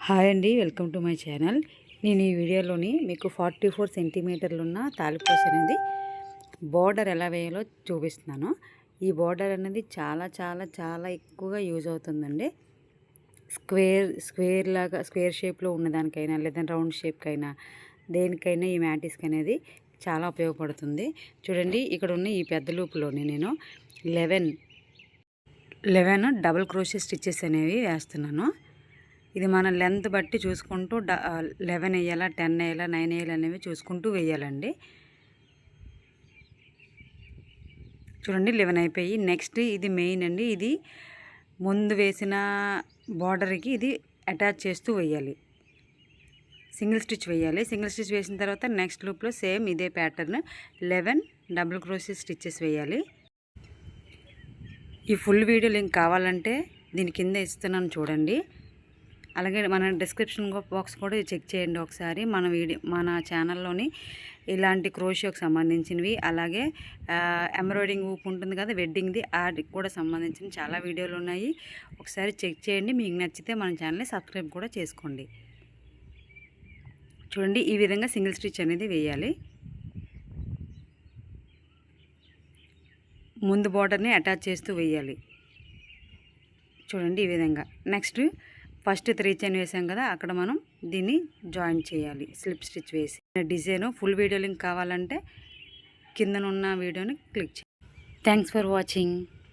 Hi అండి, welcome to my channel. నేను ఈ వీడియోలోని మీకు 44 సెంటీమీటర్లు ఉన్న తాలిపూస అనేది బోర్డర్ ఎలా వేయాలో చూపిస్తున్నాను. ఈ బోర్డర్ అనేది చాలా చాలా చాలా ఎక్కువగా యూజ్ అవుతుందండి. స్క్వేర్ షేప్లో ఉన్నదానికైనా లేదంటే రౌండ్ షేప్కైనా దేనికైనా ఈ మ్యాటిస్కి అనేది చాలా ఉపయోగపడుతుంది. చూడండి, ఇక్కడ ఉన్న ఈ పెద్ద లూప్లోని నేను 11 డబుల్ క్రోషే స్టిచ్చెస్ అనేవి వేస్తున్నాను. ఇది మన లెంత్ బట్టి చూసుకుంటూ 11 వేయాలా, 10 వేయాలా, 9 వేయాలి అనేవి చూసుకుంటూ వేయాలండి. చూడండి, 11 అయిపోయి నెక్స్ట్ ఇది మెయిన్ అండి. ఇది ముందు వేసిన బార్డర్కి ఇది అటాచ్ చేస్తూ వేయాలి. సింగిల్ స్టిచ్ వేయాలి. సింగిల్ స్టిచ్ వేసిన తర్వాత నెక్స్ట్ లూప్లో సేమ్ ఇదే ప్యాటర్న్ 11 డబుల్ క్రోషే స్టిచ్చెస్ వేయాలి. ఈ ఫుల్ వీడియో లింక్ కావాలంటే దీని కింద ఇస్తున్నాను చూడండి. అలాగే మన డిస్క్రిప్షన్ బాక్స్ కూడా చెక్ చేయండి ఒకసారి. మన ఛానల్లోని ఇలాంటి క్రోషియోకి సంబంధించినవి, అలాగే ఎంబ్రాయిడింగ్ ఊపు ఉంటుంది కదా వెడ్డింగ్ది, వాటికి కూడా సంబంధించిన చాలా వీడియోలు ఉన్నాయి. ఒకసారి చెక్ చేయండి. మీకు నచ్చితే మన ఛానల్ని సబ్స్క్రైబ్ కూడా చేసుకోండి. చూడండి, ఈ విధంగా సింగిల్ స్టిచ్ అనేది వేయాలి. ముందు బార్డర్ని అటాచ్ చేస్తూ వేయాలి. చూడండి, ఈ విధంగా. నెక్స్ట్ ఫస్ట్ 3 చైన్ వేసాం కదా, అక్కడ మనం దీన్ని జాయిన్ చేయాలి స్లిప్ స్టిచ్ వేసి. డిజైన్ ఫుల్ వీడియో లింక్ కావాలంటే కిందనున్న వీడియోని క్లిక్ చేయండి. Thanks for watching.